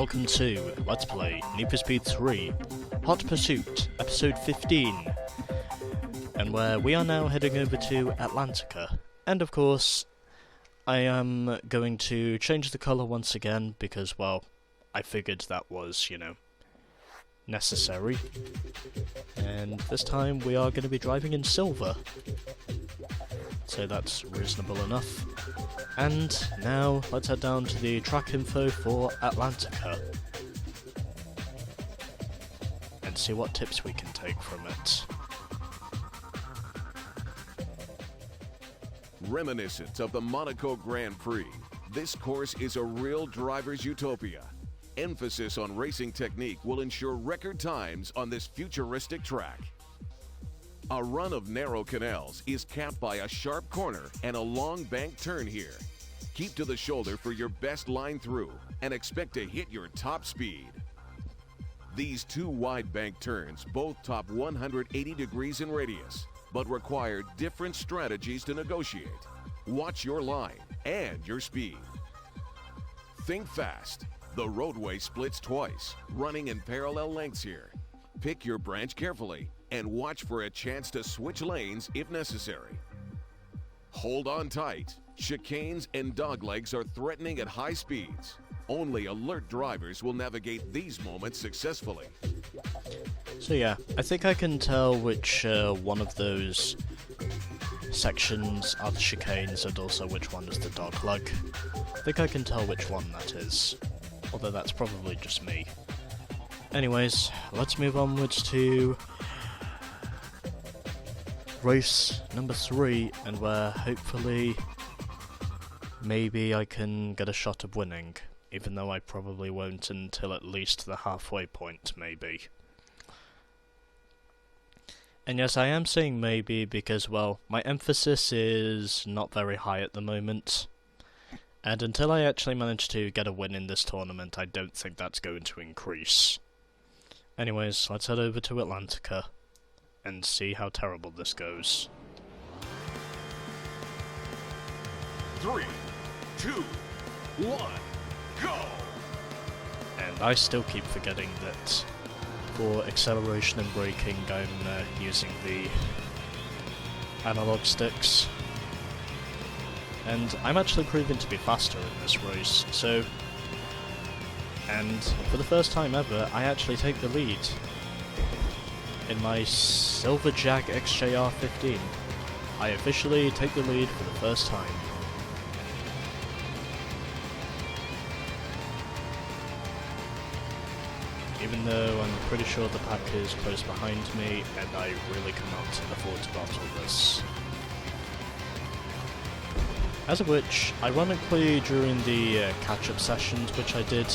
welcome to Let's Play Need for Speed 3 Hot Pursuit, episode 15, and where we are now heading over to Atlantica. And of course, I am going to change the colour once again, because, well, I figured that was, necessary. And this time we are going to be driving in silver, so that's reasonable enough. And now, let's head down to the track info for Atlantica and see what tips we can take from it. Reminiscent of the Monaco Grand Prix, this course is a real driver's utopia. Emphasis on racing technique will ensure record times on this futuristic track. A run of narrow canals is capped by a sharp corner and a long bank turn here. Keep to the shoulder for your best line through and expect to hit your top speed. These two wide bank turns both top 180 degrees in radius, but require different strategies to negotiate. Watch your line and your speed. Think fast. The roadway splits twice, running in parallel lengths here. Pick your branch carefully and watch for a chance to switch lanes if necessary. Hold on tight. Chicanes and doglegs are threatening at high speeds. Only alert drivers will navigate these moments successfully. So yeah, I think I can tell which one of those sections are the chicanes and also which one is the dogleg. I think I can tell which one that is, although that's probably just me. Anyways, let's move onwards to race number 3, and where hopefully maybe I can get a shot of winning, even though I probably won't until at least the halfway point, maybe. And yes, I am saying maybe because, well, my emphasis is not very high at the moment, and until I actually manage to get a win in this tournament, I don't think that's going to increase. Anyways, let's head over to Atlantica and see how terrible this goes. 3, 2, 1, go! And I still keep forgetting that for acceleration and braking I'm using the analog sticks. And I'm actually proving to be faster in this race, so... And for the first time ever, I actually take the lead in my Silver Jag XJR15. I officially take the lead for the first time. Even though I'm pretty sure the pack is close behind me, and I really cannot afford to battle this. As of which, ironically, during the catch-up sessions which I did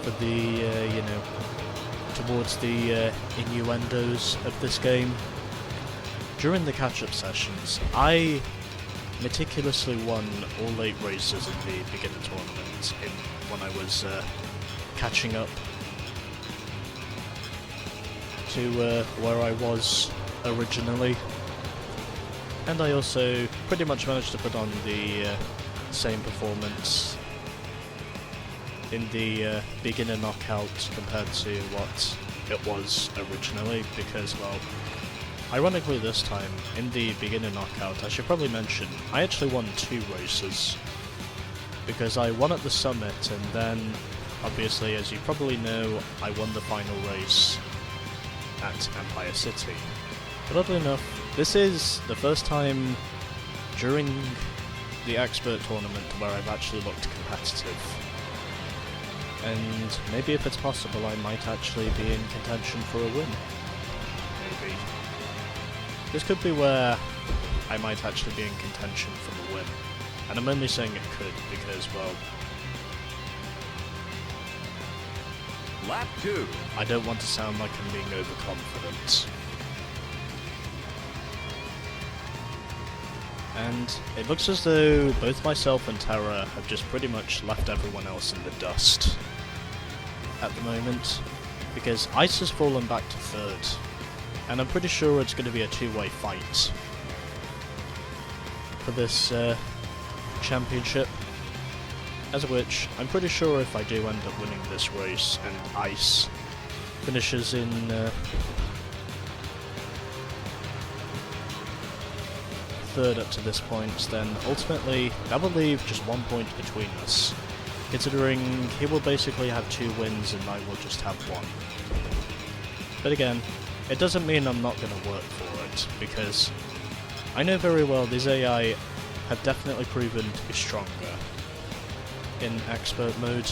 for the, towards the innuendos of this game, during the catch-up sessions, I meticulously won all 8 races in the beginner tournament when I was catching up to where I was originally. And I also pretty much managed to put on the same performance in the beginner knockout compared to what it was originally, because, well, ironically this time, in the beginner knockout, I should probably mention, I actually won 2 races, because I won at the summit, and then, obviously, as you probably know, I won the final race at Empire City. But oddly enough, this is the first time during the expert tournament where I've actually looked competitive. And maybe if it's possible, I might actually be in contention for a win. Maybe. This could be where I might actually be in contention for the win. And I'm only saying it could because, well, Lap 2. I don't want to sound like I'm being overconfident. And it looks as though both myself and Terra have just pretty much left everyone else in the dust at the moment, because Ice has fallen back to 3rd, and I'm pretty sure it's going to be a 2-way fight for this championship. As of which, I'm pretty sure if I do end up winning this race and Ice finishes in third up to this point, then ultimately that will leave just 1 point between us, considering he will basically have 2 wins and I will just have 1. But again, it doesn't mean I'm not going to work for it, because I know very well these AI have definitely proven to be stronger in expert mode.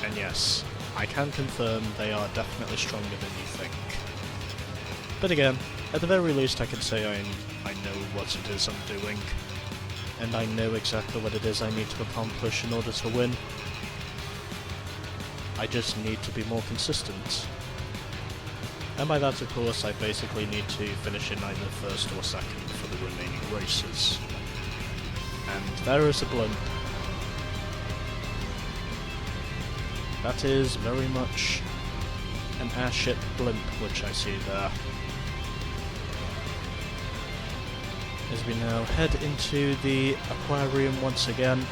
And yes, I can confirm they are definitely stronger than you think. But again, at the very least I can say I know what it is I'm doing, and I know exactly what it is I need to accomplish in order to win. I just need to be more consistent. And by that, of course, I basically need to finish in either first or second for the remaining races. And there is a blimp. That is very much an airship blimp which I see there. As we now head into the aquarium once again.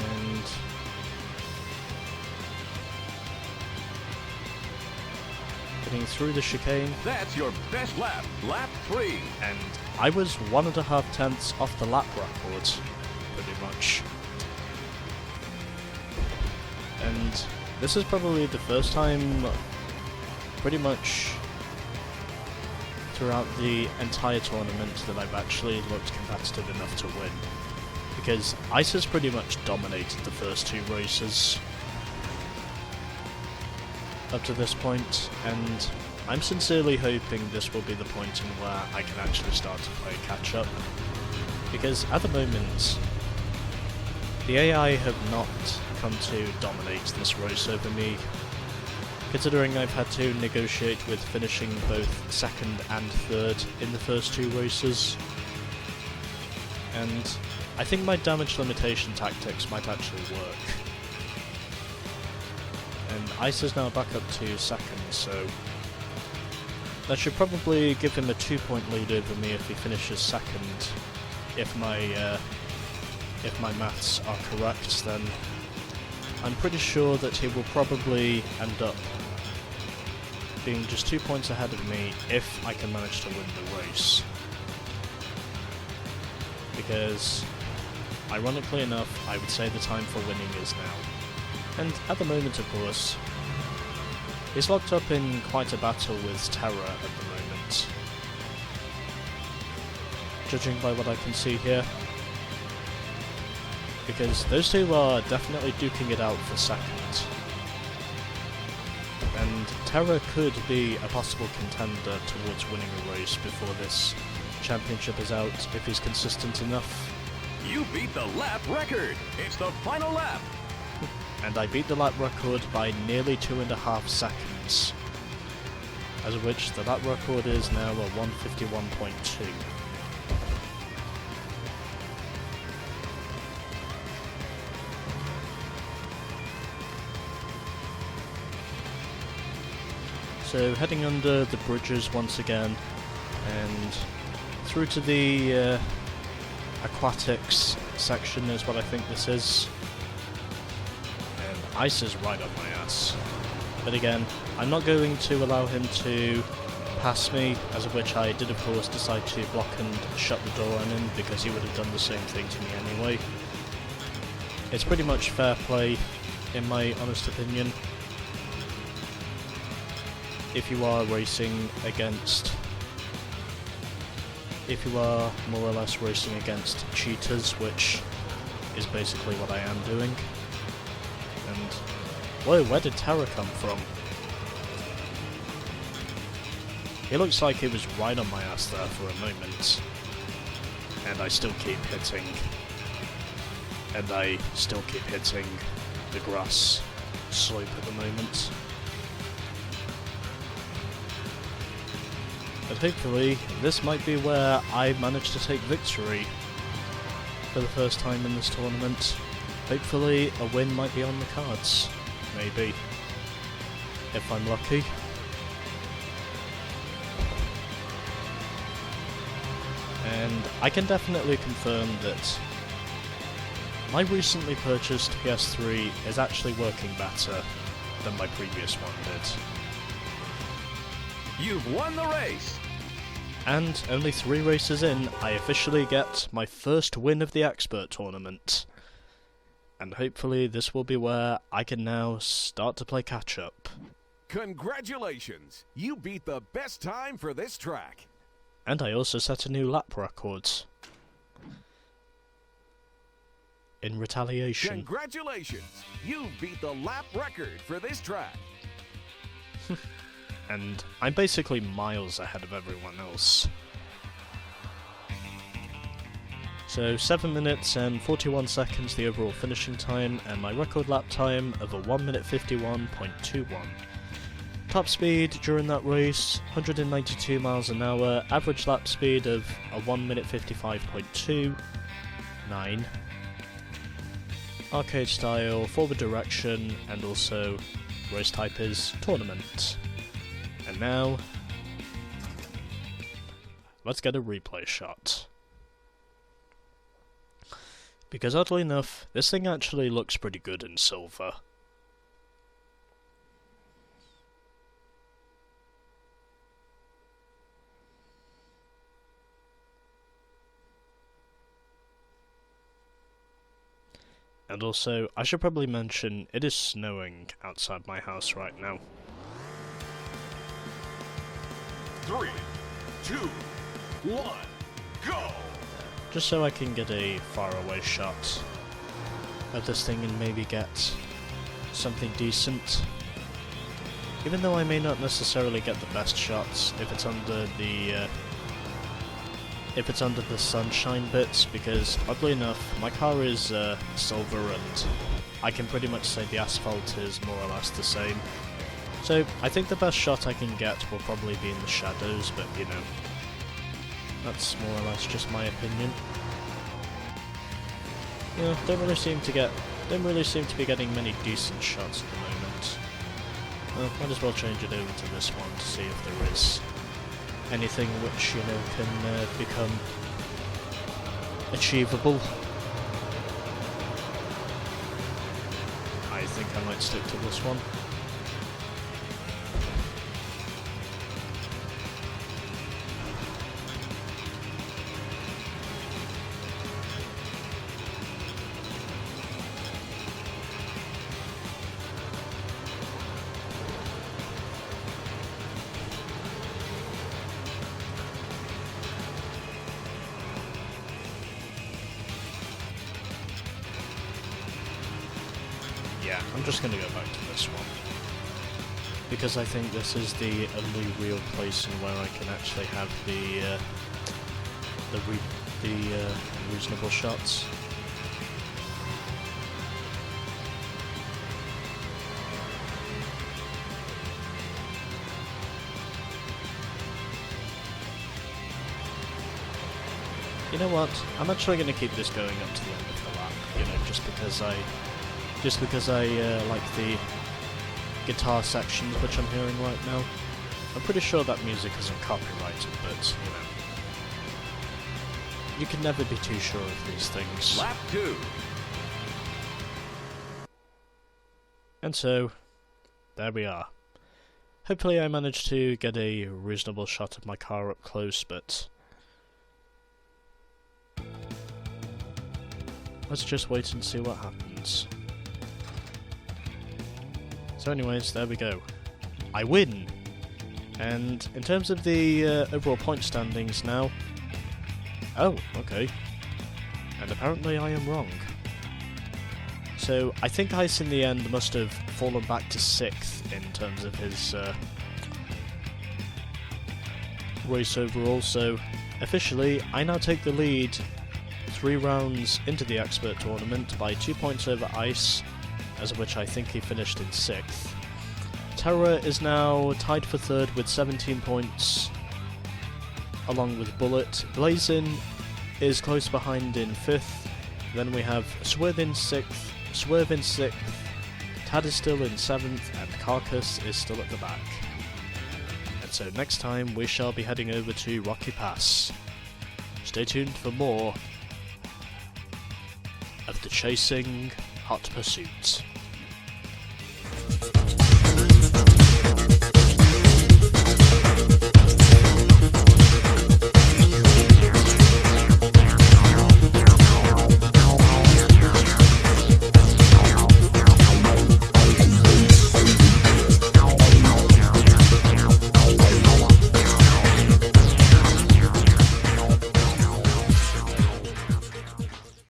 And getting through the chicane. That's your best lap, lap 3. And I was 1.5 tenths off the lap record, pretty much. And this is probably the first time, pretty much throughout the entire tournament, that I've actually looked competitive enough to win. Because Ice has pretty much dominated the first 2 races up to this point, and I'm sincerely hoping this will be the point in where I can actually start to play catch up. Because at the moment, the AI have not come to dominate this race over me, considering I've had to negotiate with finishing both second and third in the first 2 races. And I think my damage limitation tactics might actually work. And Ice is now back up to second, so that should probably give him a 2-point lead over me if he finishes second. If my maths are correct, then I'm pretty sure that he will probably end up being just 2 points ahead of me if I can manage to win the race. Because, ironically enough, I would say the time for winning is now. And at the moment, of course, he's locked up in quite a battle with Terra at the moment. Judging by what I can see here. Because those 2 are definitely duking it out for second. And Terra could be a possible contender towards winning a race before this championship is out, if he's consistent enough. You beat the lap record. It's the final lap. And I beat the lap record by nearly 2.5 seconds. As of which, the lap record is now a 151.2. So heading under the bridges once again, and through to the aquatics section is what I think this is. And Ice is right up my ass. But again, I'm not going to allow him to pass me, as of which I did of course decide to block and shut the door on him, because he would have done the same thing to me anyway. It's pretty much fair play, in my honest opinion. If you are racing against... if you are more or less racing against cheaters, which is basically what I am doing. And... whoa, where did Terra come from? It looks like it was right on my ass there for a moment. And I still keep hitting. And I still keep hitting the grass slope at the moment. But hopefully, this might be where I manage to take victory for the first time in this tournament. Hopefully, a win might be on the cards. Maybe. If I'm lucky. and I can definitely confirm that my recently purchased PS3 is actually working better than my previous one did. You've won the race! And only 3 races in, I officially get my first win of the Expert Tournament. And hopefully this will be where I can now start to play catch-up. Congratulations! You beat the best time for this track. And I also set a new lap record. In retaliation. Congratulations! You beat the lap record for this track. And I'm basically miles ahead of everyone else. So 7 minutes and 41 seconds the overall finishing time, and my record lap time of a 1 minute 51.21. Top speed during that race, 192 miles an hour, average lap speed of a 1 minute 55.29. Arcade style, forward direction, and also race type is tournament. And now, let's get a replay shot. Because oddly enough, this thing actually looks pretty good in silver. And also, I should probably mention, it is snowing outside my house right now. 3, 2, 1, go! Just so I can get a faraway shot of this thing and maybe get something decent. Even though I may not necessarily get the best shots if it's under the sunshine bits, because oddly enough, my car is silver and I can pretty much say the asphalt is more or less the same. So I think the best shot I can get will probably be in the shadows, but you know, that's more or less just my opinion. Yeah, don't really seem to be getting many decent shots at the moment. Well, might as well change it over to this one to see if there is anything which, you know, can become achievable. I think I might stick to this one. Yeah, I'm just going to go back to this one, because I think this is the only real place in where I can actually have the reasonable shots. You know what? I'm actually going to keep this going up to the end of the lap. You know, just because I like the guitar sections which I'm hearing right now. I'm pretty sure that music isn't copyrighted, but you know, you can never be too sure of these things. Lap 2. And so, there we are. Hopefully I managed to get a reasonable shot of my car up close, but let's just wait and see what happens. So anyways, there we go. I win! And in terms of the overall point standings now... Oh, okay. And apparently I am wrong. So I think Ice in the end must have fallen back to 6th in terms of his race overall, so officially I now take the lead 3 rounds into the Expert Tournament by 2 points over Ice, as of which I think he finished in 6th. Terra is now tied for 3rd with 17 points, along with Bullet. Blazin is close behind in 5th. Then we have Swerve in 6th, Tad is still in 7th, and Carcass is still at the back. And so next time we shall be heading over to Rocky Pass. Stay tuned for more of the Chasing Hot Pursuits.